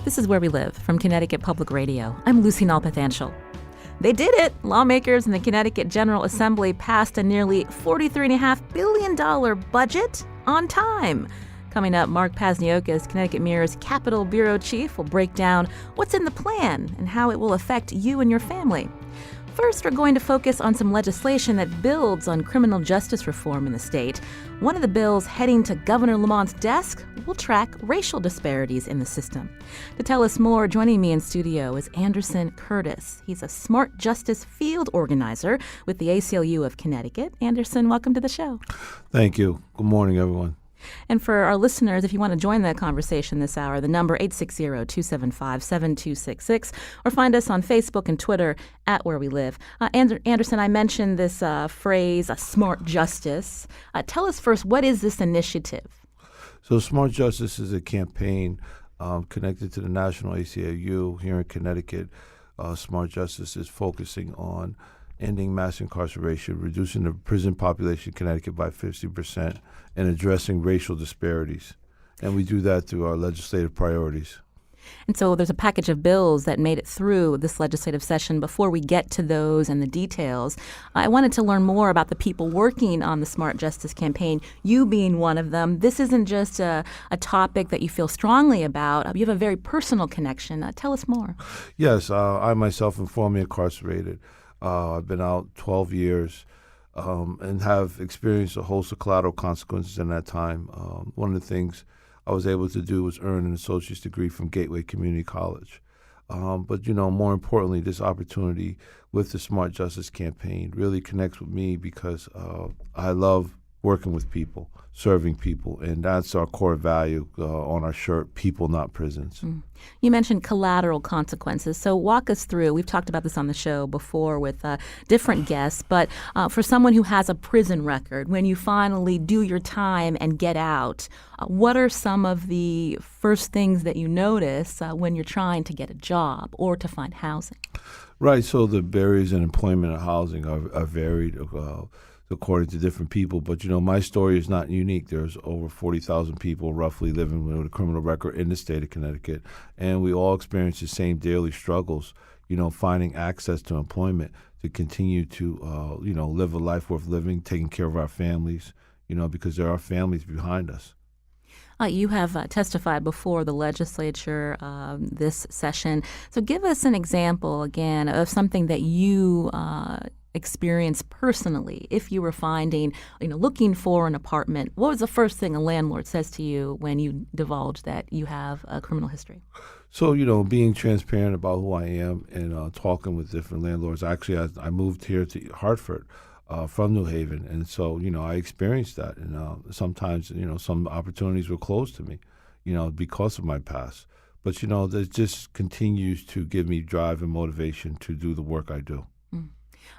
This is Where We Live from Connecticut Public Radio. I'm Lucy Nalpathanchel. They did it! Lawmakers in the Connecticut General Assembly passed a nearly $43.5 billion budget on time. Coming up, Mark Pazniokas, Connecticut Mirror's Capitol Bureau Chief, will break down what's in the plan and how it will affect you and your family. First, we're going to focus on some legislation that builds on criminal justice reform in the state. One of the bills heading to Governor Lamont's desk will track racial disparities in the system. To tell us more, joining me in studio is Anderson Curtis. He's a Smart Justice field organizer with the ACLU of Connecticut. Anderson, welcome to the show. Thank you. Good morning, everyone. And for our listeners, if you want to join the conversation this hour, the number 860-275-7266, or find us on Facebook and Twitter at Where We Live. Anderson, I mentioned this phrase, smart justice. Tell us first, what is this initiative? So Smart Justice is a campaign connected to the National ACLU here in Connecticut. Smart Justice is focusing on ending mass incarceration, reducing the prison population in Connecticut by 50%, and addressing racial disparities. And we do that through our legislative priorities. And so there's a package of bills that made it through this legislative session. Before we get to those and the details, I wanted to learn more about the people working on the Smart Justice campaign, you being one of them. This isn't just a topic that you feel strongly about. You have a very personal connection. Tell us more. Yes, I myself am formerly incarcerated. I've been out 12 years and have experienced a host of collateral consequences in that time. One of the things I was able to do was earn an associate's degree from Gateway Community College. But, more importantly, this opportunity with the Smart Justice campaign really connects with me because I love working with people, serving people, and that's our core value on our shirt, people, not prisons. You mentioned collateral consequences, so walk us through. We've talked about this on the show before with different guests, but for someone who has a prison record, when you finally do your time and get out, what are some of the first things that you notice when you're trying to get a job or to find housing? Right, so the barriers in employment and housing are varied according to different people. But, my story is not unique. There's over 40,000 people roughly living with a criminal record in the state of Connecticut, and we all experience the same daily struggles, finding access to employment to continue to, live a life worth living, taking care of our families, because there are families behind us. You have testified before the legislature this session. So give us an example, again, of something that you experience personally. If you were looking for an apartment, what was the first thing a landlord says to you when you divulge that you have a criminal history? So, being transparent about who I am and talking with different landlords. Actually, I moved here to Hartford from New Haven, and so, I experienced that. And sometimes, some opportunities were closed to me, because of my past. But, that just continues to give me drive and motivation to do the work I do.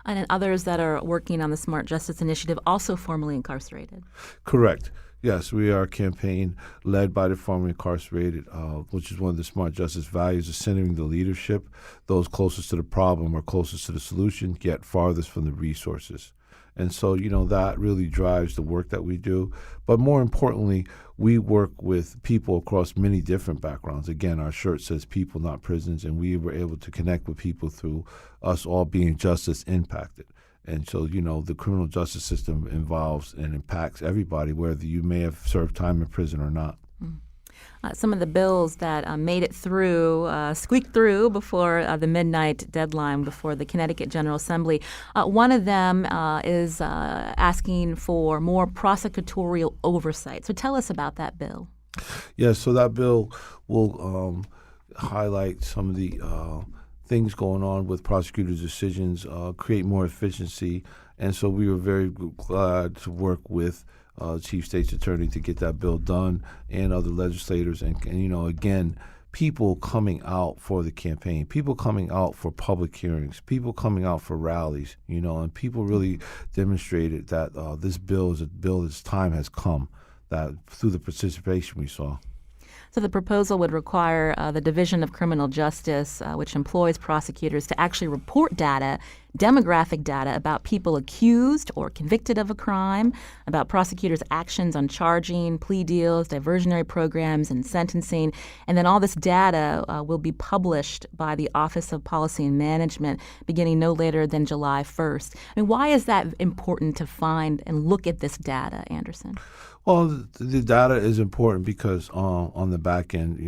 And then others that are working on the Smart Justice Initiative also formerly incarcerated. Correct. Yes, we are a campaign led by the formerly incarcerated, which is one of the Smart Justice values of centering the leadership. Those closest to the problem are closest to the solution, yet farthest from the resources. And so, that really drives the work that we do. But more importantly, we work with people across many different backgrounds. Again, our shirt says people, not prisons, and we were able to connect with people through us all being justice impacted. And so, the criminal justice system involves and impacts everybody, whether you may have served time in prison or not. Some of the bills that made it through, squeaked through before the midnight deadline before the Connecticut General Assembly. One of them is asking for more prosecutorial oversight. So tell us about that bill. Yes, so that bill will highlight some of the things going on with prosecutors' decisions, create more efficiency. And so we were very glad to work with Chief State's Attorney to get that bill done and other legislators. And again, people coming out for the campaign, people coming out for public hearings, people coming out for rallies, and people really demonstrated that this bill is a bill that's time has come, that through the participation we saw. So the proposal would require the Division of Criminal Justice, which employs prosecutors, to actually report data demographic data about people accused or convicted of a crime, about prosecutors' actions on charging, plea deals, diversionary programs, and sentencing. And then all this data will be published by the Office of Policy and Management beginning no later than July 1st. I mean, why is that important to find and look at this data, Anderson? Well, the data is important because on the back end,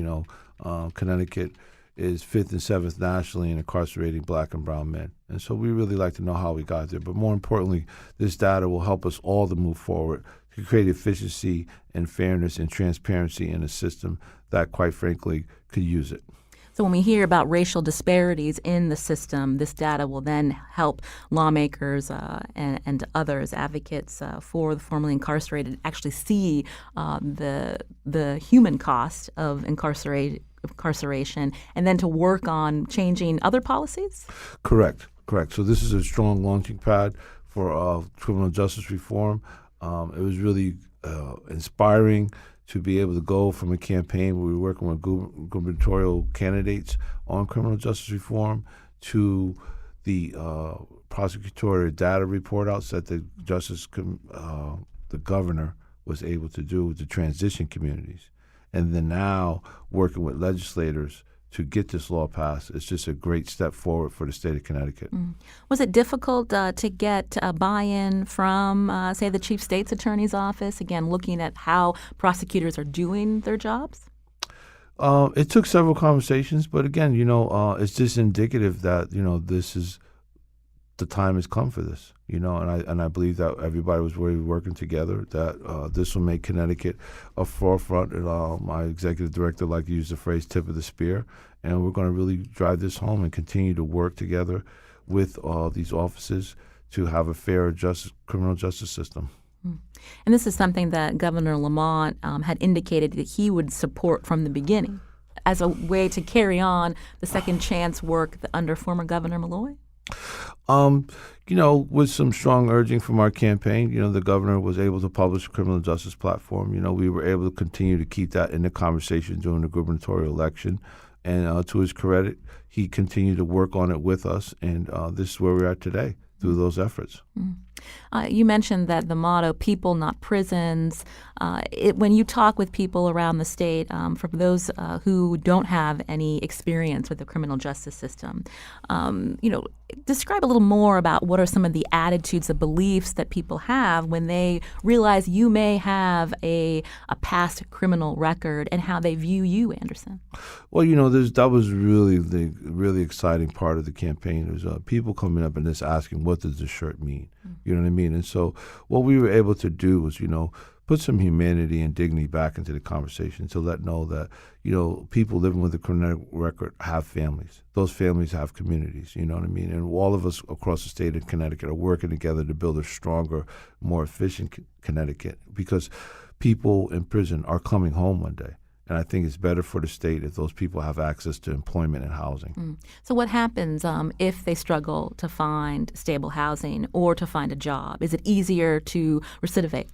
Connecticut is 5th and 7th nationally in incarcerating black and brown men. And so we really like to know how we got there. But more importantly, this data will help us all to move forward, to create efficiency and fairness and transparency in a system that, quite frankly, could use it. So when we hear about racial disparities in the system, this data will then help lawmakers and others, advocates for the formerly incarcerated, actually see the human cost of incarceration and then to work on changing other policies? Correct. So this is a strong launching pad for criminal justice reform. It was really inspiring to be able to go from a campaign where we were working with gubernatorial candidates on criminal justice reform to the prosecutorial data report outs that the governor was able to do with the transition communities. And then now working with legislators to get this law passed is just a great step forward for the state of Connecticut. Was it difficult to get buy-in from, say, the chief state's attorney's office, again, looking at how prosecutors are doing their jobs? It took several conversations, but again, it's just indicative that, this is the time has come for this, and I believe that everybody was really working together, that this will make Connecticut a forefront. And my executive director liked to use the phrase tip of the spear, and we're going to really drive this home and continue to work together with these offices to have a fair criminal justice system. And this is something that Governor Lamont had indicated that he would support from the beginning as a way to carry on the second chance work under former Governor Malloy? With some strong urging from our campaign, the governor was able to publish a criminal justice platform. We were able to continue to keep that in the conversation during the gubernatorial election. And to his credit, he continued to work on it with us. And this is where we are today through those efforts. You mentioned that the motto, people, not prisons. When you talk with people around the state, for those who don't have any experience with the criminal justice system, describe a little more about what are some of the attitudes, the beliefs that people have when they realize you may have a past criminal record and how they view you, Anderson. Well, that was really the really exciting part of the campaign. It was people coming up and just asking, what does the shirt mean? You know what I mean? And so what we were able to do was, put some humanity and dignity back into the conversation to let know that, people living with a criminal record have families. Those families have communities, you know what I mean? And all of us across the state of Connecticut are working together to build a stronger, more efficient Connecticut because people in prison are coming home one day. And I think it's better for the state if those people have access to employment and housing. So what happens if they struggle to find stable housing or to find a job? Is it easier to recidivate?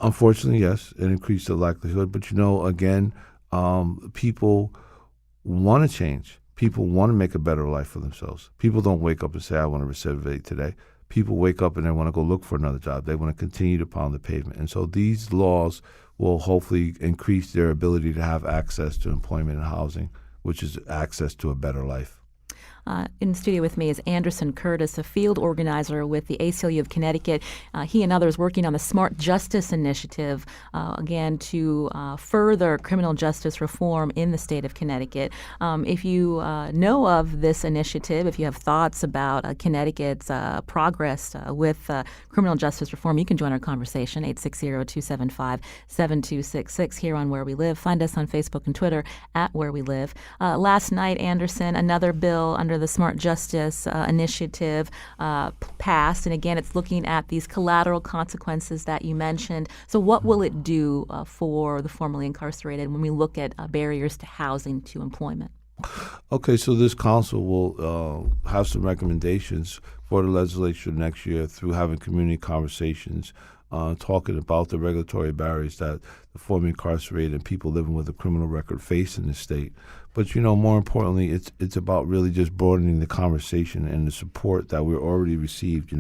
Unfortunately, yes, it increased the likelihood. But, again, people want to change. People want to make a better life for themselves. People don't wake up and say, I want to recidivate today. People wake up and they want to go look for another job. They want to continue to pound the pavement. And so these laws will hopefully increase their ability to have access to employment and housing, which is access to a better life. In the studio with me is Anderson Curtis, a field organizer with the ACLU of Connecticut. He and others working on the Smart Justice Initiative, again, to further criminal justice reform in the state of Connecticut. If you know of this initiative, if you have thoughts about Connecticut's progress with criminal justice reform, you can join our conversation, 860-275-7266 here on Where We Live. Find us on Facebook and Twitter at Where We Live. Last night, Anderson, another bill under the Smart Justice Initiative passed. And again, it's looking at these collateral consequences that you mentioned. So what will it do for the formerly incarcerated when we look at barriers to housing, to employment? Okay, so this council will have some recommendations for the legislature next year through having community conversations talking about the regulatory barriers that the formerly incarcerated and people living with a criminal record face in the state. But, more importantly, it's about really just broadening the conversation and the support that we're already received.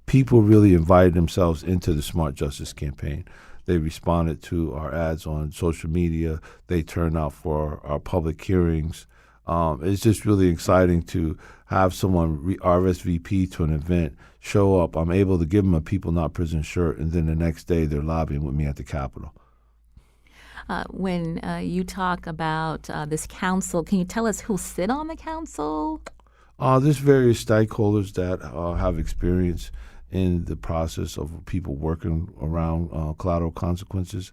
People really invited themselves into the Smart Justice campaign. They responded to our ads on social media. They turned out for our public hearings. It's just really exciting to have someone RSVP to an event, show up. I'm able to give them a People Not Prison shirt, and then the next day they're lobbying with me at the Capitol. When you talk about this council, can you tell us who'll sit on the council? There's various stakeholders that have experience in the process of people working around collateral consequences.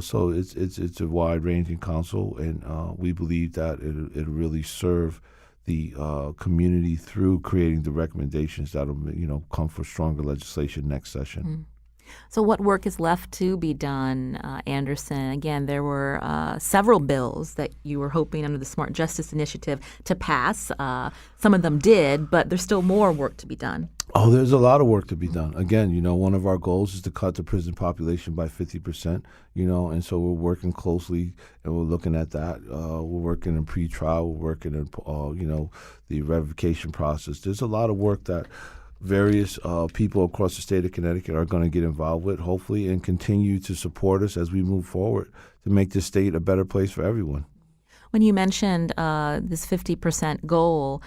So it's a wide-ranging council, and we believe that it'll really serve the community through creating the recommendations that'll come for stronger legislation next session. Mm. So what work is left to be done, Anderson? Again, there were several bills that you were hoping under the Smart Justice Initiative to pass. Some of them did, but there's still more work to be done. Oh, there's a lot of work to be done. Again, one of our goals is to cut the prison population by 50%, and so we're working closely and we're looking at that. We're working in pretrial, we're working in, the revocation process. There's a lot of work that various people across the state of Connecticut are going to get involved with, hopefully, and continue to support us as we move forward to make this state a better place for everyone. When you mentioned this 50% goal,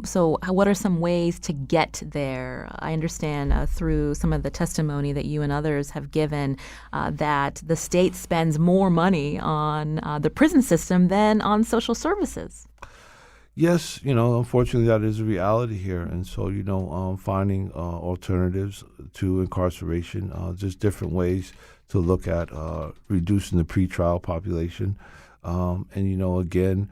so what are some ways to get there? I understand through some of the testimony that you and others have given that the state spends more money on the prison system than on social services. Yes, unfortunately that is a reality here. And so, finding alternatives to incarceration, just different ways to look at reducing the pretrial population. And, again,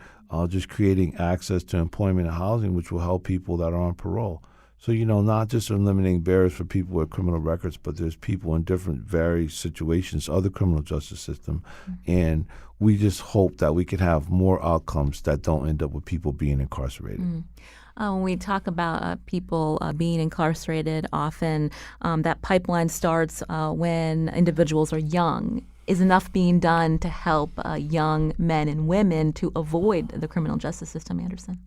just creating access to employment and housing, which will help people that are on parole. So, not just eliminating barriers for people with criminal records, but there's people in different various situations, other criminal justice system. Mm-hmm. And we just hope that we can have more outcomes that don't end up with people being incarcerated. Mm-hmm. When we talk about people being incarcerated, often that pipeline starts when individuals are young. Is enough being done to help young men and women to avoid the criminal justice system, Anderson?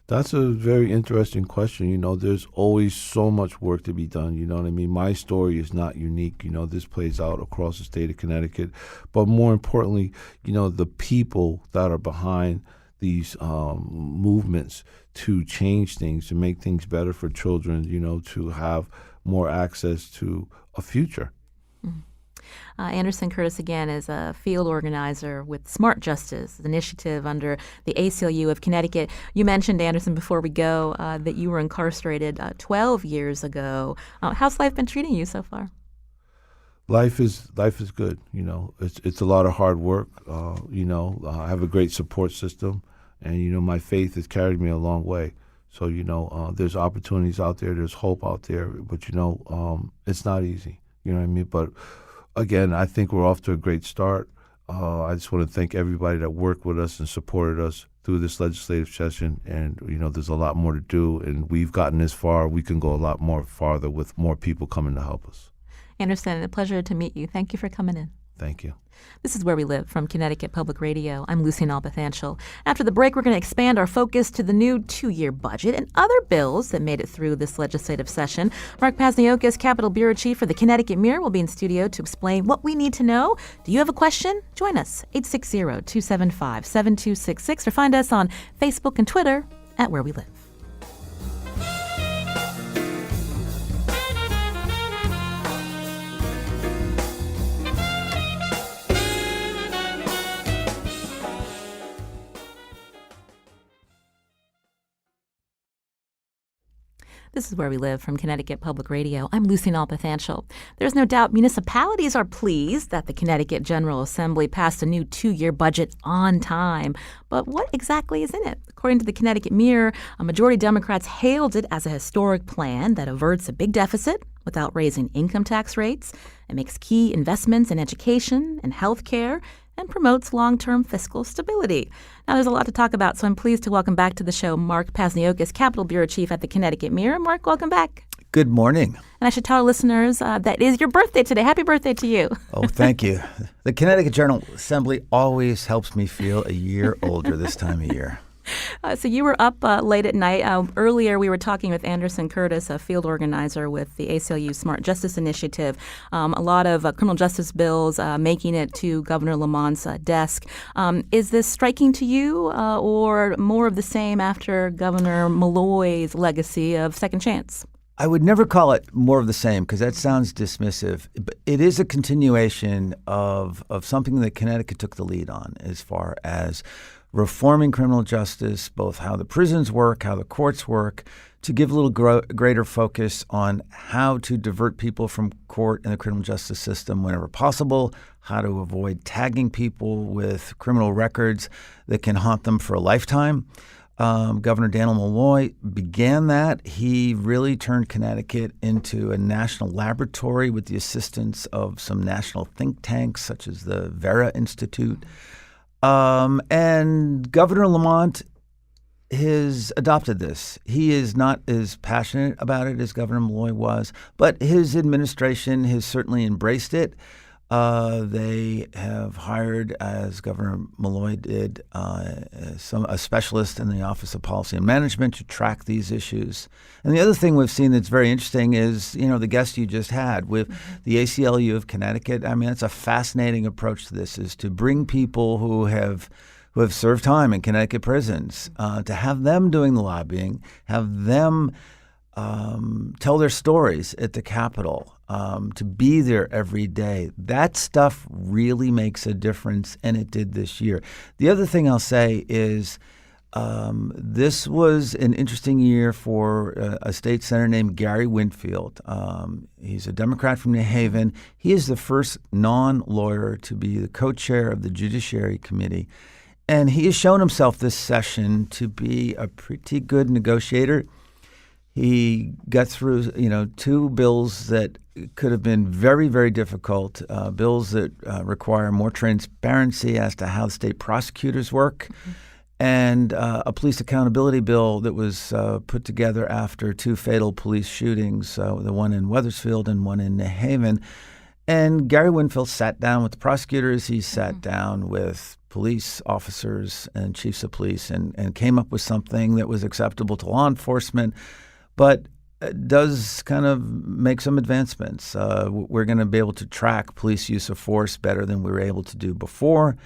That's a very interesting question. There's always so much work to be done. You know what I mean? My story is not unique. This plays out across the state of Connecticut. But more importantly, the people that are behind these movements to change things, to make things better for children, to have more access to a future. Mm-hmm. Anderson Curtis, again, is a field organizer with Smart Justice, an initiative under the ACLU of Connecticut. You mentioned, Anderson, before we go, that you were incarcerated 12 years ago. How's life been treating you so far? Life is good. It's a lot of hard work. I have a great support system, and my faith has carried me a long way. So there's opportunities out there, there's hope out there, but it's not easy. You know what I mean? But again, I think we're off to a great start. I just want to thank everybody that worked with us and supported us through this legislative session. And, there's a lot more to do. And we've gotten this far. We can go a lot more farther with more people coming to help us. Anderson, a pleasure to meet you. Thank you for coming in. Thank you. This is Where We Live from Connecticut Public Radio. I'm Lucy Nalpathanchel. After the break, we're going to expand our focus to the new 2-year budget and other bills that made it through this legislative session. Mark Pazniokas, Capitol Bureau Chief for the Connecticut Mirror, will be in studio to explain what we need to know. Do you have a question? Join us, 860-275-7266, or find us on Facebook and Twitter at Where We Live. This is Where We Live from Connecticut Public Radio. I'm Lucy Nalpathanchel. There's no doubt municipalities are pleased that the Connecticut General Assembly passed a new 2-year budget on time. But what exactly is in it? According to the Connecticut Mirror, a majority of Democrats hailed it as a historic plan that averts a big deficit without raising income tax rates and makes key investments in education and health care and promotes long-term fiscal stability. Now, there's a lot to talk about, so I'm pleased to welcome back to the show Mark Pazniokas, Capitol Bureau Chief at the Connecticut Mirror. Mark, welcome back. Good morning. And I should tell our listeners that is your birthday today. Happy birthday to you. Oh, thank you. The Connecticut General Assembly always helps me feel a year older this time of year. So you were up late at night. Earlier, we were talking with Anderson Curtis, a field organizer with the ACLU Smart Justice Initiative. A lot of criminal justice bills making it to Governor Lamont's desk. Is this striking to you or more of the same after Governor Malloy's legacy of second chance? I would never call it more of the same because that sounds dismissive. But it is a continuation of something that Connecticut took the lead on as far as reforming criminal justice, both how the prisons work, how the courts work, to give a little greater focus on how to divert people from court and the criminal justice system whenever possible, how to avoid tagging people with criminal records that can haunt them for a lifetime. Governor Daniel Malloy began that. He really turned Connecticut into a national laboratory with the assistance of some national think tanks such as the Vera Institute. And Governor Lamont has adopted this. He is not as passionate about it as Governor Malloy was, but his administration has certainly embraced it. They have hired, as Governor Malloy did, a specialist in the Office of Policy and Management to track these issues. And the other thing we've seen that's very interesting is, the guest you just had with the ACLU of Connecticut. I mean, it's a fascinating approach to this, is to bring people who have served time in Connecticut prisons, to have them doing the lobbying, have them tell their stories at the Capitol, to be there every day. That stuff really makes a difference, and it did this year. The other thing I'll say is this was an interesting year for a state senator named Gary Winfield. He's a Democrat from New Haven. He is the first non-lawyer to be the co-chair of the Judiciary Committee, and he has shown himself this session to be a pretty good negotiator. He got through, two bills that could have been very, very difficult, bills that require more transparency as to how state prosecutors work, and a police accountability bill that was put together after two fatal police shootings, the one in Wethersfield and one in New Haven. And Gary Winfield sat down with the prosecutors. He sat down with police officers and chiefs of police and came up with something that was acceptable to law enforcement, but does kind of make some advancements. We're going to be able to track police use of force better than we were able to do before.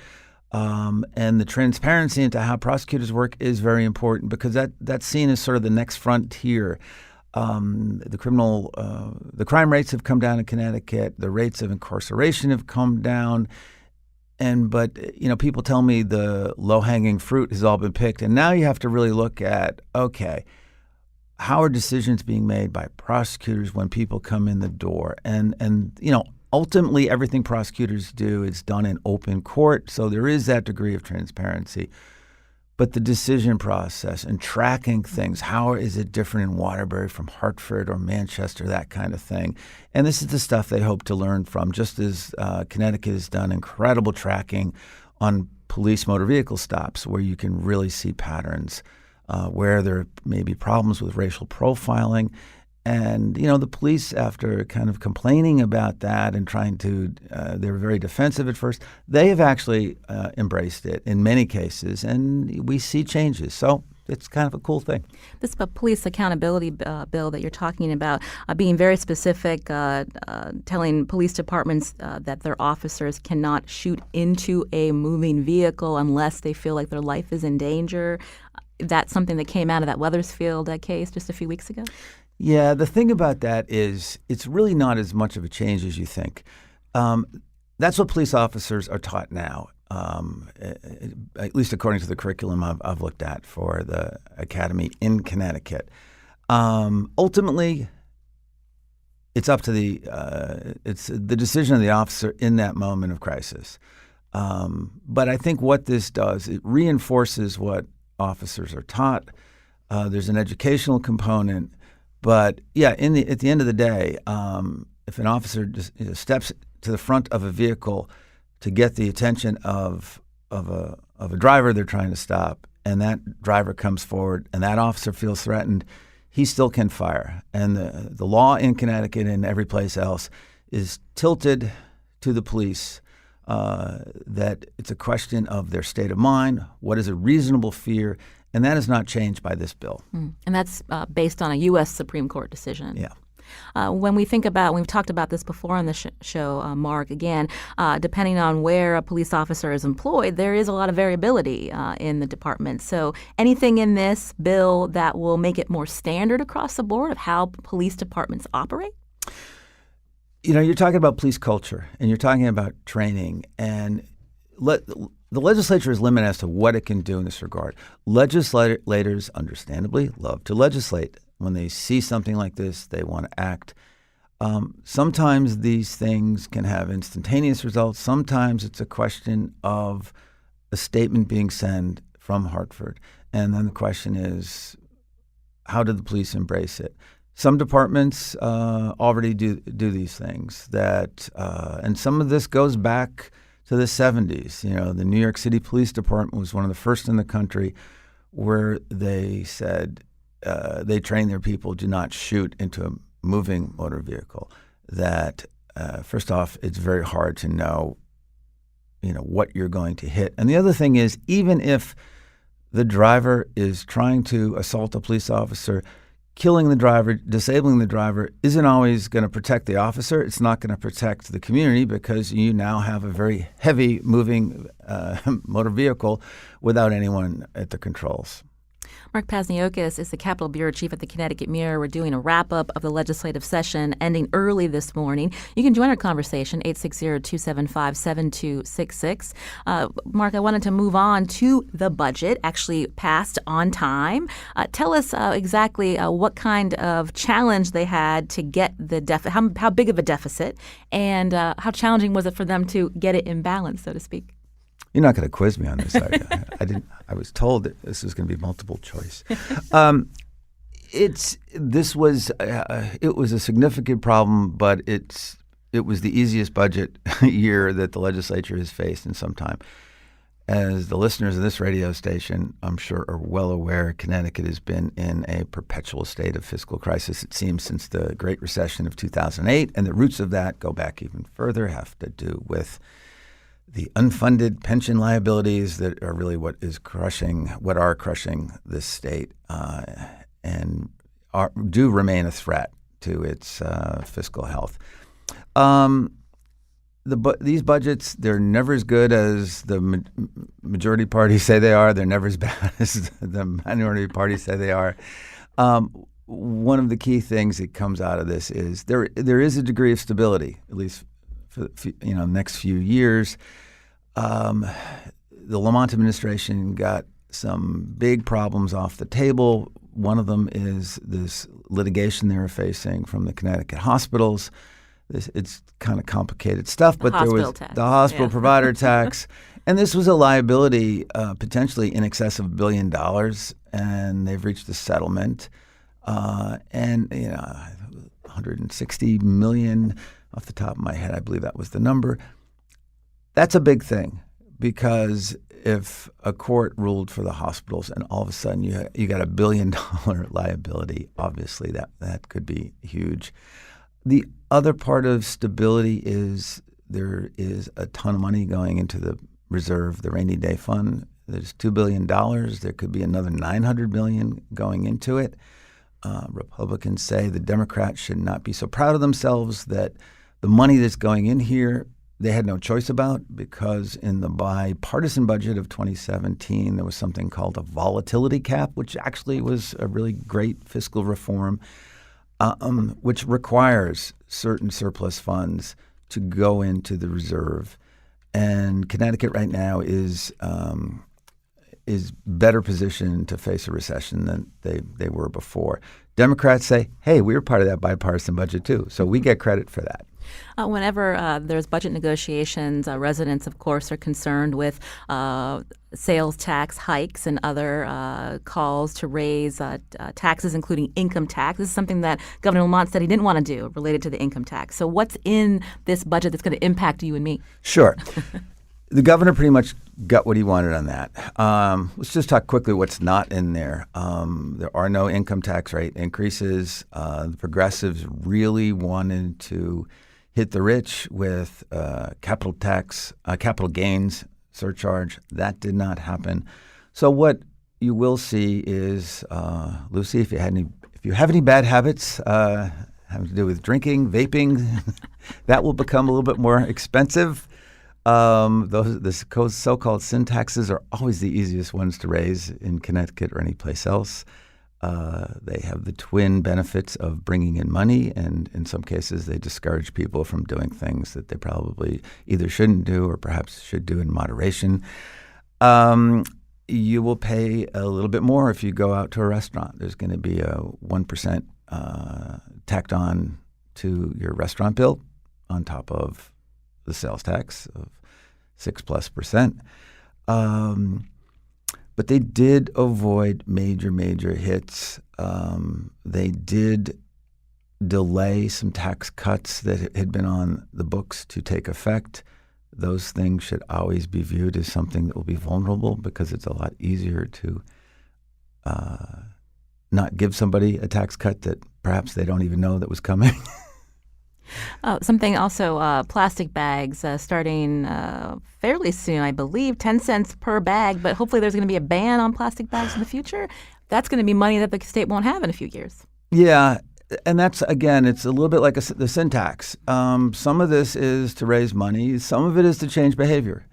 And the transparency into how prosecutors work is very important because that's seen as sort of the next frontier. The crime rates have come down in Connecticut. The rates of incarceration have come down. But people tell me the low-hanging fruit has all been picked. And now you have to really look at, okay, how are decisions being made by prosecutors when people come in the door? And ultimately everything prosecutors do is done in open court, so there is that degree of transparency. But the decision process and tracking things, how is it different in Waterbury from Hartford or Manchester, that kind of thing. And this is the stuff they hope to learn from, just as Connecticut has done incredible tracking on police motor vehicle stops where you can really see patterns. Where there may be problems with racial profiling. And, the police, after kind of complaining about that and trying to, they were very defensive at first, they have actually embraced it in many cases, and we see changes. So it's kind of a cool thing. This police accountability bill that you're talking about, being very specific, telling police departments that their officers cannot shoot into a moving vehicle unless they feel like their life is in danger. That's something that came out of that Wethersfield case just a few weeks ago? Yeah, the thing about that is it's really not as much of a change as you think. That's what police officers are taught now, at least according to the curriculum I've looked at for the academy in Connecticut. Ultimately, it's up to it's the decision of the officer in that moment of crisis. But I think what this does, it reinforces what officers are taught. There's an educational component, but yeah, at the end of the day, if an officer just steps to the front of a vehicle to get the attention of a driver they're trying to stop, and that driver comes forward, and that officer feels threatened, he still can fire. And the law in Connecticut and every place else is tilted to the police, that it's a question of their state of mind, what is a reasonable fear, and that is not changed by this bill. And that's based on a U.S. Supreme Court decision. Yeah. When we think about, we've talked about this before on the show, Mark, again, depending on where a police officer is employed, there is a lot of variability in the department. So anything in this bill that will make it more standard across the board of how police departments operate? You know, you're talking about police culture and you're talking about training, and the legislature is limited as to what it can do in this regard. Legislators, understandably, love to legislate. When they see something like this, they want to act. Sometimes these things can have instantaneous results. Sometimes it's a question of a statement being sent from Hartford. And then the question is, how do the police embrace it? Some departments already do these things. And some of this goes back to the 70s. You know, the New York City Police Department was one of the first in the country where they said, they train their people to not shoot into a moving motor vehicle. That first off, it's very hard to know, what you're going to hit. And the other thing is, even if the driver is trying to assault a police officer, killing the driver, disabling the driver isn't always going to protect the officer. It's not going to protect the community because you now have a very heavy moving motor vehicle without anyone at the controls. Mark Pazniokas is the Capitol Bureau Chief at the Connecticut Mirror. We're doing a wrap-up of the legislative session ending early this morning. You can join our conversation, 860-275-7266. Mark, I wanted to move on to the budget, actually passed on time. Tell us exactly what kind of challenge they had to get the deficit, how big of a deficit, and how challenging was it for them to get it in balance, so to speak? You're not going to quiz me on this. I didn't. I was told that this was going to be multiple choice. It was a significant problem, but it was the easiest budget year that the legislature has faced in some time. As the listeners of this radio station, I'm sure, are well aware, Connecticut has been in a perpetual state of fiscal crisis, it seems, since the Great Recession of 2008, and the roots of that go back even further, have to do with the unfunded pension liabilities that are really what are crushing this state, and do remain a threat to its fiscal health. These budgets, they're never as good as the majority parties say they are. They're never as bad as the minority parties say they are. One of the key things that comes out of this is there is a degree of stability, at least for the next few years. The Lamont administration got some big problems off the table. One of them is this litigation they were facing from the Connecticut hospitals. It's kind of complicated stuff, but there was the hospital provider tax, and this was a liability potentially in excess of $1 billion, and they've reached a settlement, and $160 million off the top of my head, I believe that was the number. That's a big thing, because if a court ruled for the hospitals and all of a sudden you got $1 billion liability, obviously that could be huge. The other part of stability is there is a ton of money going into the reserve, the rainy day fund. There's $2 billion. There could be another $900 million going into it. Republicans say the Democrats should not be so proud of themselves that the money that's going in here they had no choice about, because in the bipartisan budget of 2017, there was something called a volatility cap, which actually was a really great fiscal reform, which requires certain surplus funds to go into the reserve. And Connecticut right now is better positioned to face a recession than they were before. Democrats say, hey, we were part of that bipartisan budget too, so we get credit for that. Whenever there's budget negotiations, residents, of course, are concerned with sales tax hikes and other calls to raise taxes, including income tax. This is something that Governor Lamont said he didn't want to do related to the income tax. So what's in this budget that's going to impact you and me? Sure. The governor pretty much got what he wanted on that. Let's just talk quickly what's not in there. There are no income tax rate increases. The progressives really wanted to hit the rich with capital gains surcharge. That did not happen. So what you will see is, Lucy, if you have any bad habits having to do with drinking, vaping, that will become a little bit more expensive. The so-called sin taxes are always the easiest ones to raise in Connecticut or any place else. They have the twin benefits of bringing in money, and in some cases they discourage people from doing things that they probably either shouldn't do or perhaps should do in moderation. You will pay a little bit more if you go out to a restaurant. There's going to be a 1% tacked on to your restaurant bill on top of the sales tax of 6+%. But they did avoid major hits. They did delay some tax cuts that had been on the books to take effect. Those things should always be viewed as something that will be vulnerable because it's a lot easier to not give somebody a tax cut that perhaps they don't even know that was coming. Something also, plastic bags starting fairly soon, I believe, 10 cents per bag, but hopefully there's going to be a ban on plastic bags in the future. That's going to be money that the state won't have in a few years. Yeah, and that's, again, it's a little bit like the sin tax. Some of this is to raise money. Some of it is to change behavior.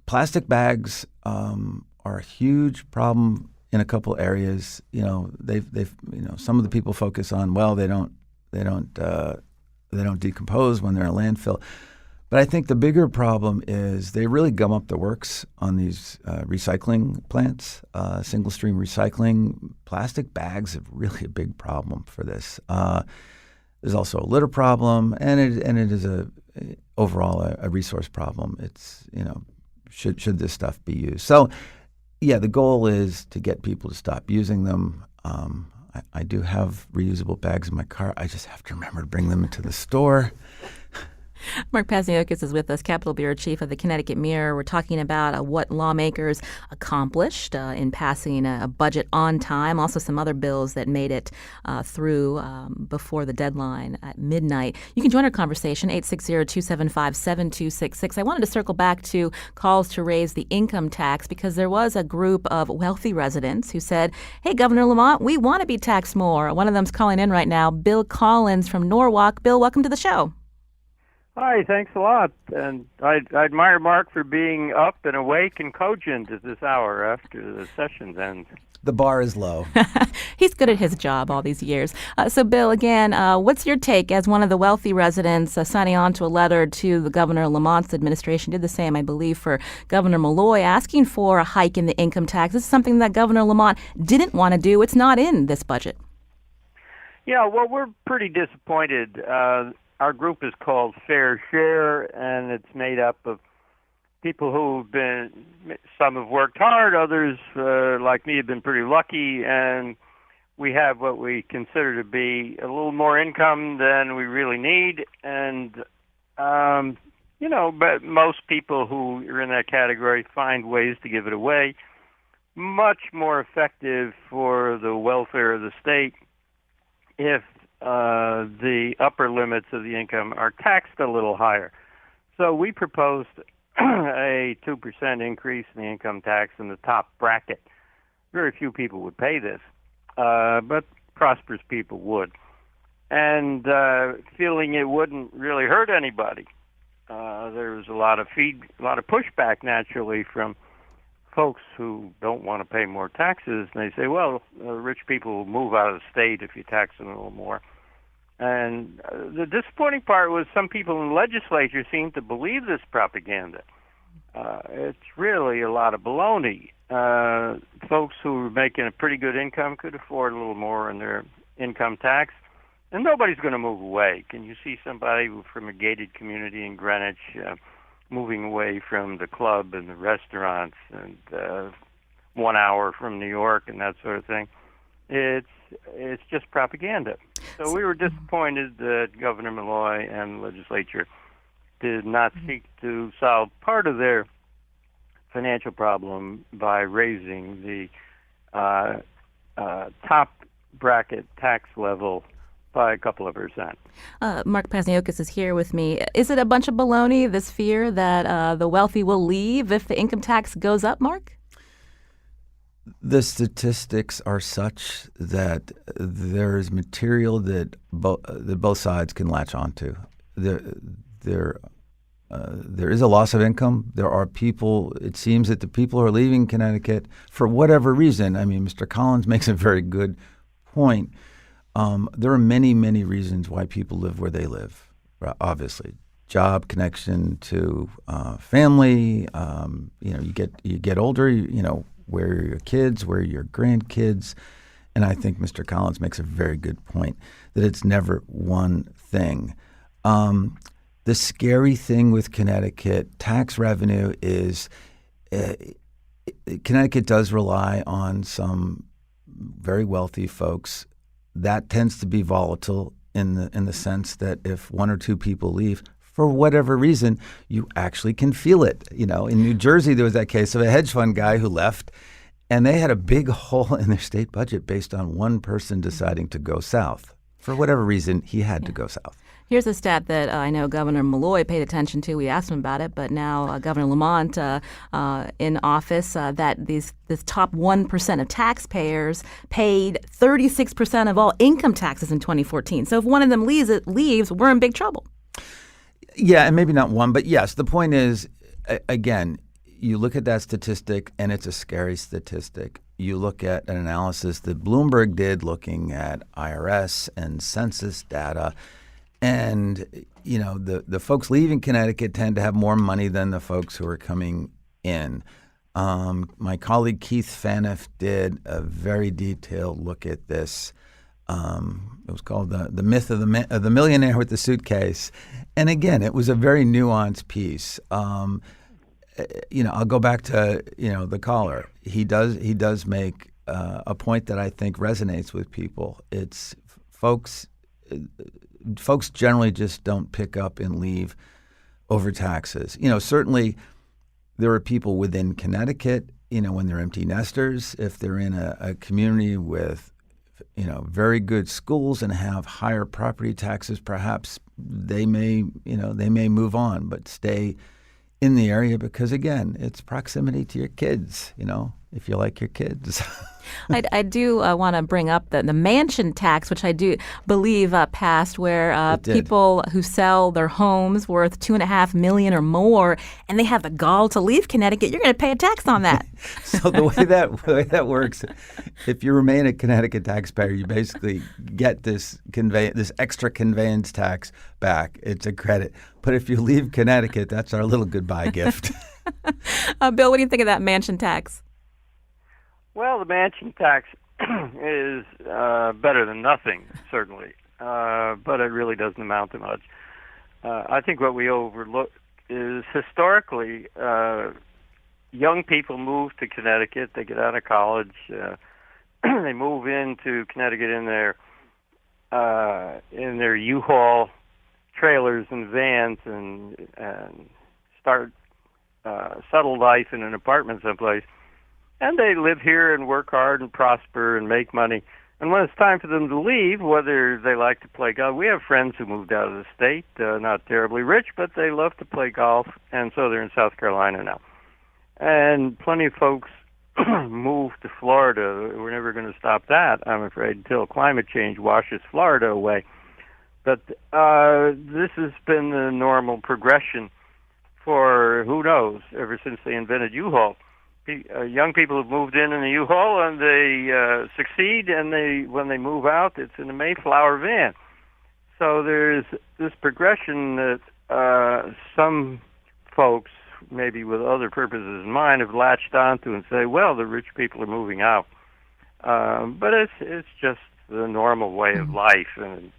Plastic bags are a huge problem in a couple areas. They've some of the people focus on, well, they don't decompose when they're in a landfill. But I think the bigger problem is they really gum up the works on these recycling plants, single-stream recycling. Plastic bags are really a big problem for this. There's also a litter problem, and it is overall a resource problem. It's should this stuff be used? So, yeah, the goal is to get people to stop using them. I do have reusable bags in my car. I just have to remember to bring them into the store. Mark Pazniokas is with us, Capitol Bureau Chief of the Connecticut Mirror. We're talking about what lawmakers accomplished in passing a budget on time, also some other bills that made it through before the deadline at midnight. You can join our conversation, 860-275-7266. I wanted to circle back to calls to raise the income tax because there was a group of wealthy residents who said, hey, Governor Lamont, we want to be taxed more. One of them's calling in right now, Bill Collins from Norwalk. Bill, welcome to the show. Hi, thanks a lot. And I admire Mark for being up and awake and cogent at this hour after the sessions end. The bar is low. He's good at his job all these years. So, Bill, again, what's your take as one of the wealthy residents signing on to a letter to the Governor Lamont's administration? Did the same, I believe, for Governor Malloy, asking for a hike in the income tax. This is something that Governor Lamont didn't want to do. It's not in this budget. Yeah, well, we're pretty disappointed. Our group is called Fair Share, and it's made up of people some have worked hard, others, like me, have been pretty lucky, and we have what we consider to be a little more income than we really need. And, but most people who are in that category find ways to give it away. Much more effective for the welfare of the state if the upper limits of the income are taxed a little higher. So we proposed a 2% increase in the income tax in the top bracket. Very few people would pay this, but prosperous people would. And feeling it wouldn't really hurt anybody. There was a lot of pushback naturally from folks who don't want to pay more taxes. And they say, well, rich people will move out of the state if you tax them a little more. And the disappointing part was some people in the legislature seem to believe this propaganda. It's really a lot of baloney. Folks who are making a pretty good income could afford a little more in their income tax, and nobody's going to move away. Can you see somebody from a gated community in Greenwich moving away from the club and the restaurants and 1 hour from New York and that sort of thing? It's just propaganda. So we were disappointed that Governor Malloy and the legislature did not seek to solve part of their financial problem by raising the top bracket tax level by a couple of percent. Mark Pazniokas is here with me. Is it a bunch of baloney, this fear that the wealthy will leave if the income tax goes up, Mark? The statistics are such that there is material that both sides can latch onto. There is a loss of income. There are people, it seems that the people who are leaving Connecticut, for whatever reason, I mean, Mr. Collins makes a very good point. There are many, many reasons why people live where they live, obviously. Job, connection to family, you get older, where are your kids, where are your grandkids? And I think Mr. Collins makes a very good point that it's never one thing. The scary thing with Connecticut tax revenue is Connecticut does rely on some very wealthy folks. That tends to be volatile in the sense that if one or two people leave, for whatever reason, you actually can feel it. In New Jersey, there was that case of a hedge fund guy who left, and they had a big hole in their state budget based on one person deciding to go south. For whatever reason, he had to go south. Here's a stat that I know Governor Malloy paid attention to. We asked him about it, but now Governor Lamont in office, that this top 1% of taxpayers paid 36% of all income taxes in 2014. So if one of them leaves, we're in big trouble. Yeah, and maybe not one, but yes, the point is, again, you look at that statistic, and it's a scary statistic. You look at an analysis that Bloomberg did looking at IRS and census data, and the folks leaving Connecticut tend to have more money than the folks who are coming in. My colleague Keith Faniff did a very detailed look at this. It was called the myth of the millionaire with the suitcase, and again, it was a very nuanced piece. I'll go back to the caller. He does make a point that I think resonates with people. It's folks generally just don't pick up and leave over taxes. Certainly there are people within Connecticut. When they're empty nesters, if they're in a community with very good schools and have higher property taxes, perhaps they may move on, but stay in the area because, again, it's proximity to your kids, if you like your kids. I do want to bring up the mansion tax, which I do believe passed, where people who sell their homes worth $2.5 million or more, and they have the gall to leave Connecticut, you're going to pay a tax on that. So the way that works, if you remain a Connecticut taxpayer, you basically get this extra conveyance tax back. It's a credit. But if you leave Connecticut, that's our little goodbye gift. Bill, what do you think of that mansion tax? Well, the mansion tax is better than nothing, certainly, but it really doesn't amount to much. I think what we overlook is historically young people move to Connecticut. They get out of college. They move into Connecticut in their U-Haul trailers and vans and start settle life in an apartment someplace. And they live here and work hard and prosper and make money. And when it's time for them to leave, whether they like to play golf, we have friends who moved out of the state, not terribly rich, but they love to play golf, and so they're in South Carolina now. And plenty of folks move to Florida. We're never going to stop that, I'm afraid, until climate change washes Florida away. But this has been the normal progression for, who knows, ever since they invented U-Haul. Young people have moved in the U-Haul, and they succeed, and when they move out, it's in a Mayflower van. So there's this progression that some folks, maybe with other purposes in mind, have latched onto and say, well, the rich people are moving out. But it's just the normal way of life, and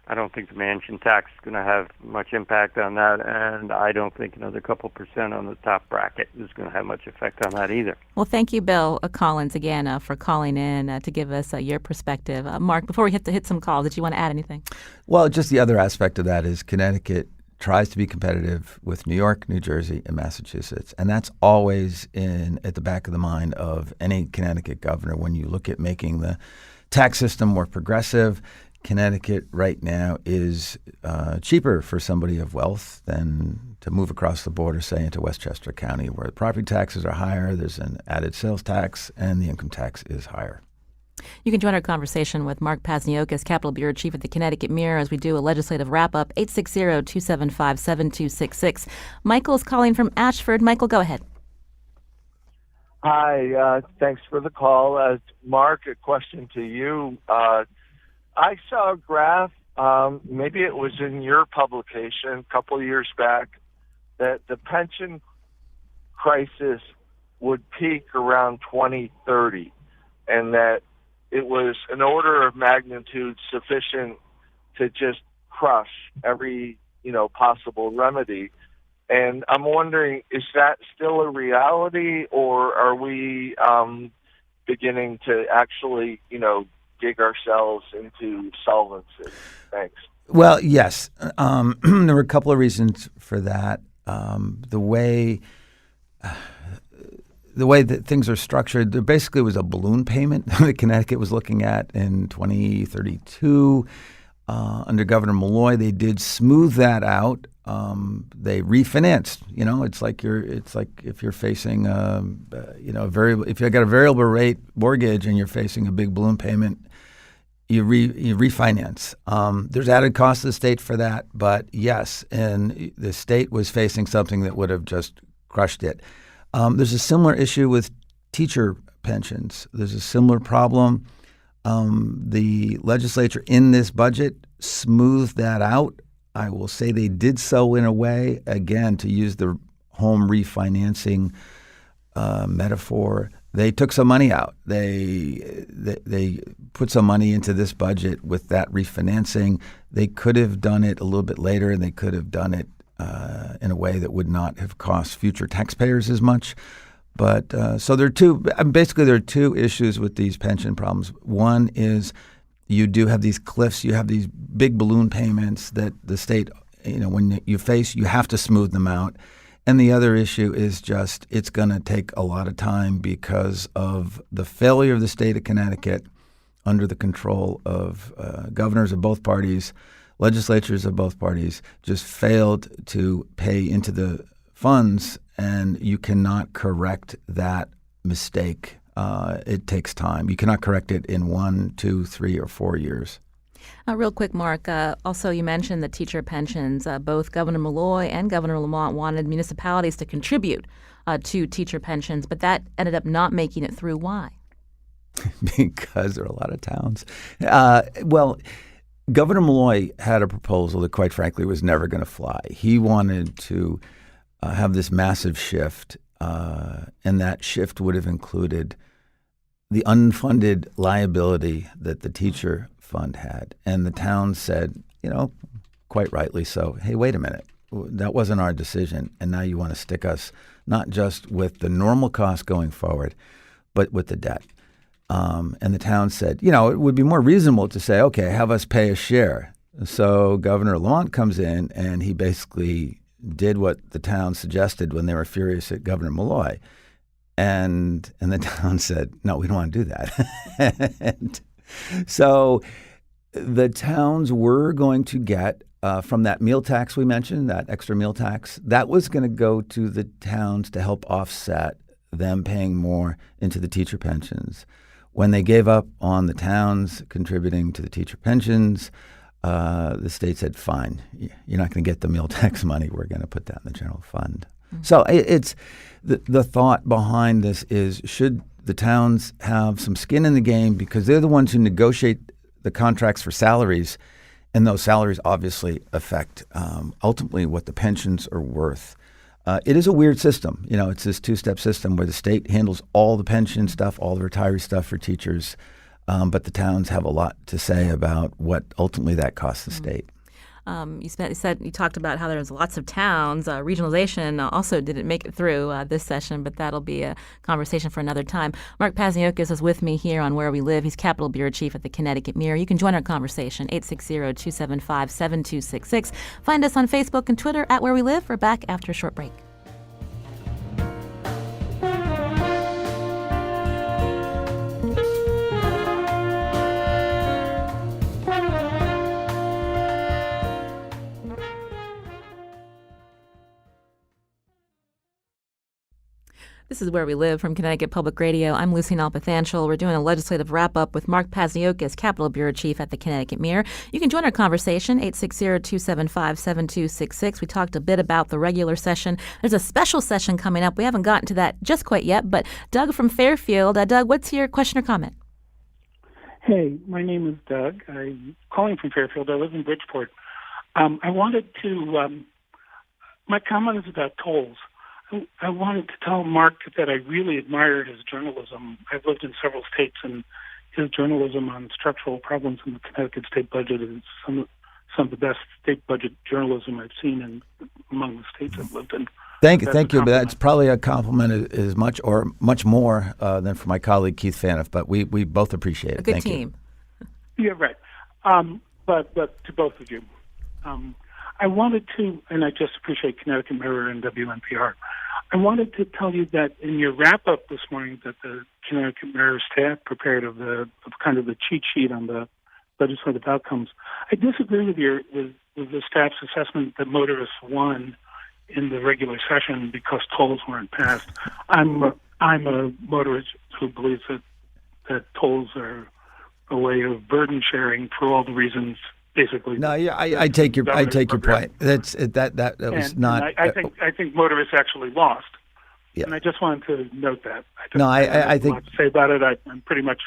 I don't think the mansion tax is going to have much impact on that, and I don't think another couple percent on the top bracket is going to have much effect on that either. Well, thank you, Bill Collins, again, for calling in to give us your perspective. Mark, before we hit some calls, did you want to add anything? Well, just the other aspect of that is Connecticut tries to be competitive with New York, New Jersey, and Massachusetts. And that's always at the back of the mind of any Connecticut governor when you look at making the tax system more progressive. Connecticut right now is cheaper for somebody of wealth than to move across the border, say, into Westchester County, where the property taxes are higher, there's an added sales tax, and the income tax is higher. You can join our conversation with Mark Pazniokas, Capitol Bureau Chief at the Connecticut Mirror, as we do a legislative wrap-up, 860-275-7266. Michael's calling from Ashford. Michael, go ahead. Hi, thanks for the call. Mark, a question to you. I saw a graph, maybe it was in your publication a couple of years back, that the pension crisis would peak around 2030, and that it was an order of magnitude sufficient to just crush every, possible remedy. And I'm wondering, is that still a reality, or are we beginning to actually, dig ourselves into solvency? Thanks. Well, yes. There were a couple of reasons for that. The way that things are structured, there basically was a balloon payment that Connecticut was looking at in 2032. Under Governor Malloy, they did smooth that out. They refinanced. It's like if you're facing if you got a variable rate mortgage and you're facing a big balloon payment, you refinance. There's added cost to the state for that, but yes, and the state was facing something that would have just crushed it. There's a similar issue with teacher pensions. There's a similar problem. The legislature in this budget smoothed that out. I will say they did so in a way, again, to use the home refinancing metaphor. They took some money out. They put some money into this budget with that refinancing. They could have done it a little bit later, and they could have done it in a way that would not have cost future taxpayers as much. But so there are two issues with these pension problems. One is you do have these cliffs. You have these big balloon payments that the state, when you face, you have to smooth them out. And the other issue is just it's going to take a lot of time because of the failure of the state of Connecticut under the control of governors of both parties, legislatures of both parties, just failed to pay into the funds, and you cannot correct that mistake. It takes time. You cannot correct it in 1, 2, 3, or 4 years. Real quick, Mark, also you mentioned the teacher pensions. Both Governor Malloy and Governor Lamont wanted municipalities to contribute to teacher pensions, but that ended up not making it through. Why? Because there are a lot of towns. Governor Malloy had a proposal that, quite frankly, was never going to fly. He wanted to have this massive shift, and that shift would have included the unfunded liability that the teacher fund had. And the town said, quite rightly so, hey, wait a minute, that wasn't our decision, and now you want to stick us not just with the normal cost going forward, but with the debt. And the town said, it would be more reasonable to say, okay, have us pay a share. So Governor Lamont comes in, and he basically did what the town suggested when they were furious at Governor Malloy. And the town said, no, we don't want to do that. And so the towns were going to get from that meal tax we mentioned, that extra meal tax, that was going to go to the towns to help offset them paying more into the teacher pensions. When they gave up on the towns contributing to the teacher pensions, the state said, fine, you're not going to get the meal tax money. We're going to put that in the general fund. Mm-hmm. So it's the thought behind this is, should the towns have some skin in the game, because they're the ones who negotiate the contracts for salaries, and those salaries obviously affect ultimately what the pensions are worth. It is a weird system. It's this two-step system where the state handles all the pension stuff, all the retiree stuff for teachers, but the towns have a lot to say about what ultimately that costs the state. You talked about how there's lots of towns. Regionalization also didn't make it through this session, but that'll be a conversation for another time. Mark Pazniokas is with me here on Where We Live. He's Capitol Bureau Chief at the Connecticut Mirror. You can join our conversation, 860-275-7266. Find us on Facebook and Twitter at Where We Live. We're back after a short break. This is Where We Live from Connecticut Public Radio. I'm Lucy Nalpathanchel. We're doing a legislative wrap-up with Mark Pazniokas, Capitol Bureau Chief at the Connecticut Mirror. You can join our conversation, 860-275-7266. We talked a bit about the regular session. There's a special session coming up. We haven't gotten to that just quite yet, but Doug from Fairfield. Doug, what's your question or comment? Hey, my name is Doug. I'm calling from Fairfield. I live in Bridgeport. I wanted to, my comment is about tolls. I wanted to tell Mark that I really admire his journalism. I've lived in several states, and his journalism on structural problems in the Connecticut state budget is some of the best state budget journalism I've seen among the states I've lived in. Thank you. But that's probably a compliment as much or much more than for my colleague Keith Faniff, but we both appreciate it. A good Thank team. You. Yeah, right. But to both of you. I wanted to, and I just appreciate Connecticut Mirror and WNPR. I wanted to tell you that in your wrap-up this morning that the Connecticut Mirror staff prepared of the cheat sheet on the legislative outcomes, I disagree with the staff's assessment that motorists won in the regular session because tolls weren't passed. I'm a motorist who believes that tolls are a way of burden sharing for all the reasons. Basically, no. Yeah, I take your point. That was not. I think motorists actually lost. Yeah. And I just wanted to note that. I think a lot to say about it. I'm pretty much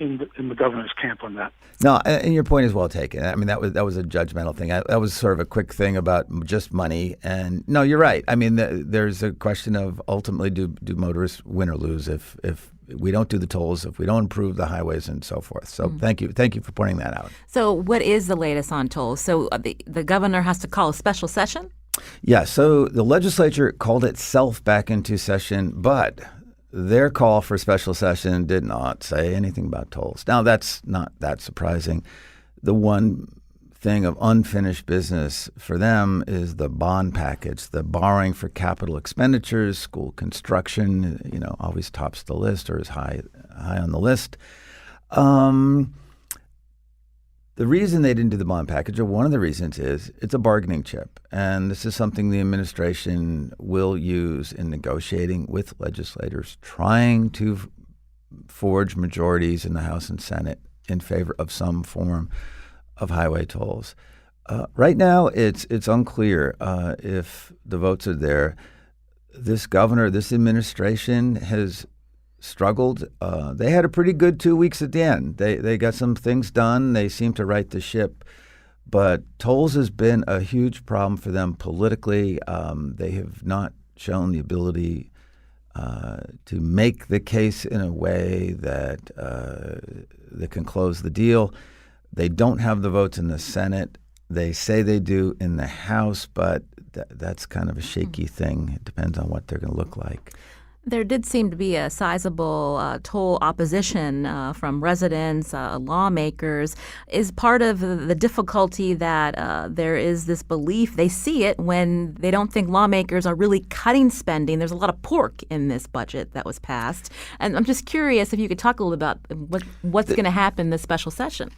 in the governor's camp on that. No, and your point is well taken. I mean, that was a judgmental thing. That was sort of a quick thing about just money. And no, you're right. I mean, there's a question of ultimately do motorists win or lose if we don't do the tolls, if we don't improve the highways and so forth. So thank you for pointing that out. So what is the latest on tolls? So the governor has to call a special session? Yeah, so the legislature called itself back into session, but their call for special session did not say anything about tolls. Now, that's not that surprising. The one thing of unfinished business for them is the bond package, the borrowing for capital expenditures, school construction, always tops the list or is high on the list. The reason they didn't do the bond package, or one of the reasons, is it's a bargaining chip. And this is something the administration will use in negotiating with legislators, trying to forge majorities in the House and Senate in favor of some form of highway tolls. Right now, it's unclear if the votes are there. This governor, this administration has struggled. They had a pretty good 2 weeks at the end. They got some things done. They seem to right the ship. But tolls has been a huge problem for them politically. They have not shown the ability to make the case in a way that can close the deal. They don't have the votes in the Senate. They say they do in the House, but that's kind of a shaky thing. It depends on what they're going to look like. There did seem to be a sizable toll opposition from residents, lawmakers. Is part of the difficulty that there is this belief, they see it when they don't think lawmakers are really cutting spending. There's a lot of pork in this budget that was passed. And I'm just curious if you could talk a little about what's going to happen this special session.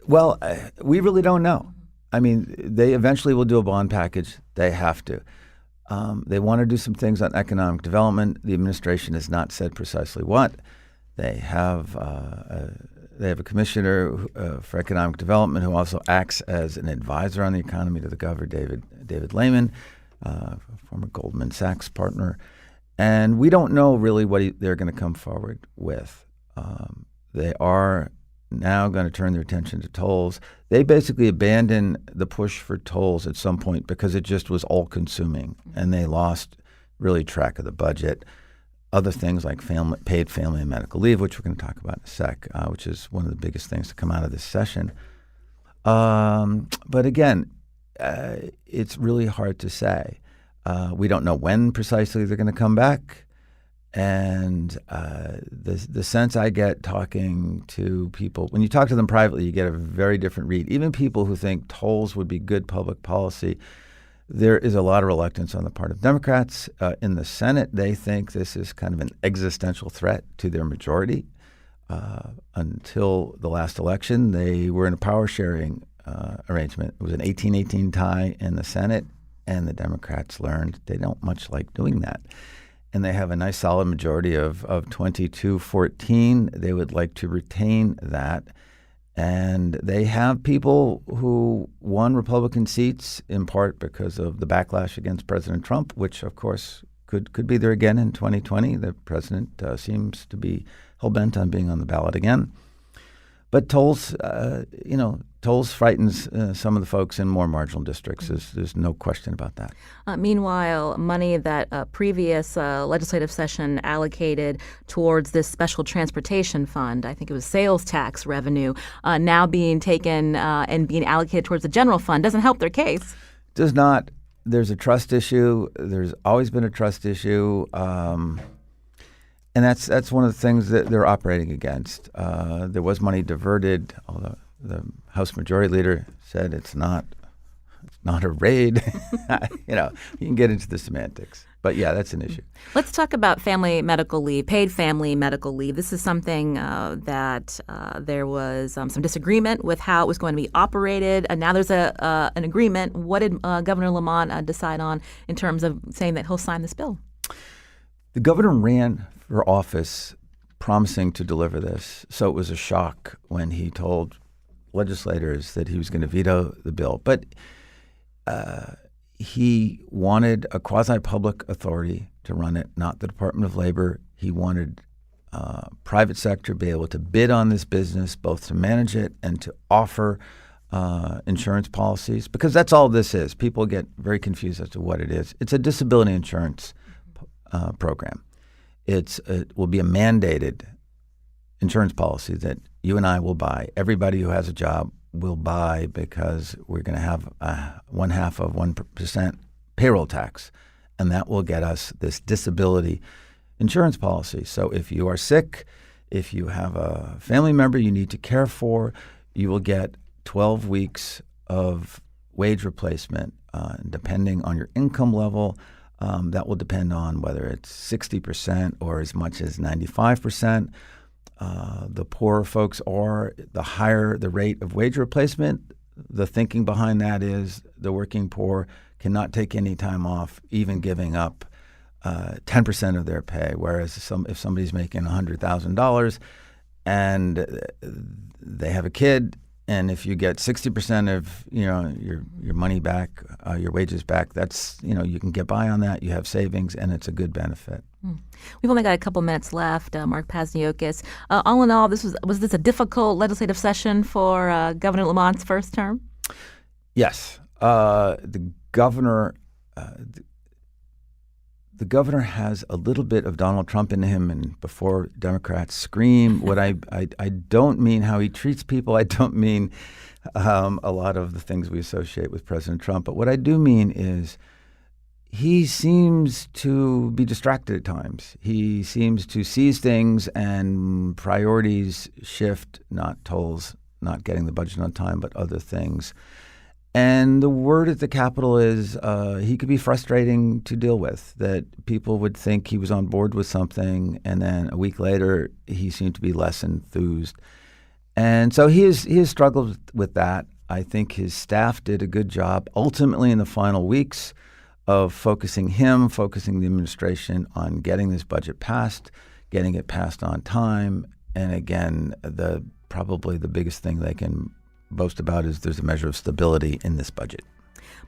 Well, we really don't know. I mean, they eventually will do a bond package. They have to. They want to do some things on economic development. The administration has not said precisely what. They have a commissioner for economic development who also acts as an advisor on the economy to the governor, David Lehman, former Goldman Sachs partner. And we don't know really what they're going to come forward with. They are now going to turn their attention to tolls. They basically abandoned the push for tolls at some point because it just was all-consuming, and they lost really track of the budget. Other things like paid family and medical leave, which we're going to talk about in a sec, which is one of the biggest things to come out of this session. But again, it's really hard to say. We don't know when precisely they're going to come back. And the sense I get talking to people, when you talk to them privately, you get a very different read. Even people who think tolls would be good public policy, there is a lot of reluctance on the part of Democrats. In the Senate, they think this is kind of an existential threat to their majority. Until the last election, they were in a power-sharing arrangement. It was an 18-18 tie in the Senate, and the Democrats learned they don't much like doing that. And they have a nice solid majority of 22-14. They would like to retain that. And they have people who won Republican seats in part because of the backlash against President Trump, which, of course, could be there again in 2020. The president seems to be hell-bent on being on the ballot again. But tolls frightens some of the folks in more marginal districts. There's no question about that. Meanwhile, money that a previous legislative session allocated towards this special transportation fund, I think it was sales tax revenue, now being taken and being allocated towards the general fund, doesn't help their case. Does not. There's a trust issue. There's always been a trust issue. And that's one of the things that they're operating against. There was money diverted, although the House Majority Leader said it's not a raid. You can get into the semantics. But yeah, that's an issue. Let's talk about family medical leave, paid family medical leave. This is something that there was some disagreement with how it was going to be operated. And now there's an agreement. What did Governor Lamont decide on in terms of saying that he'll sign this bill? The governor ran for office promising to deliver this. So it was a shock when he told legislators that he was going to veto the bill. But he wanted a quasi-public authority to run it, not the Department of Labor. He wanted private sector to be able to bid on this business, both to manage it and to offer insurance policies, because that's all this is. People get very confused as to what it is. It's a disability insurance program. It will be a mandated insurance policy that you and I will buy. Everybody who has a job will buy, because we're going to have 0.5% of 1% payroll tax, and that will get us this disability insurance policy. So if you are sick, if you have a family member you need to care for, you will get 12 weeks of wage replacement, depending on your income level. That will depend on whether it's 60% or as much as 95%. The poorer folks are, the higher the rate of wage replacement. The thinking behind that is the working poor cannot take any time off, even giving up 10% of their pay. Whereas if somebody's making $100,000 and they have a kid, and if you get 60% of your money back, your wages back, that's you can get by on that. You have savings, and it's a good benefit. We've only got a couple minutes left. Mark Pazniokas. All in all, was this a difficult legislative session for Governor Lamont's first term? Yes, the governor. The governor has a little bit of Donald Trump in him, and before Democrats scream, what I don't mean how he treats people. I don't mean a lot of the things we associate with President Trump. But what I do mean is he seems to be distracted at times. He seems to seize things and priorities shift, not tolls, not getting the budget on time, but other things. And the word at the Capitol is he could be frustrating to deal with, that people would think he was on board with something, and then a week later he seemed to be less enthused. And so he has struggled with that. I think his staff did a good job ultimately in the final weeks of focusing the administration on getting this budget passed, getting it passed on time. And again, probably the biggest thing they can boast about is there's a measure of stability in this budget.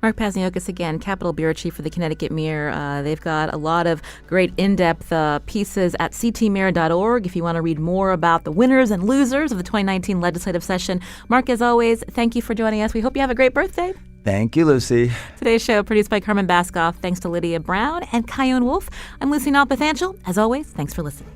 Mark Pazniokas, again, Capitol Bureau Chief for the Connecticut Mirror. They've got a lot of great in-depth pieces at ctmirror.org if you want to read more about the winners and losers of the 2019 legislative session. Mark, as always, thank you for joining us. We hope you have a great birthday. Thank you, Lucy. Today's show produced by Carmen Baskoff. Thanks to Lydia Brown and Kyone Wolf. I'm Lucy Nalpathanchel. As always, thanks for listening.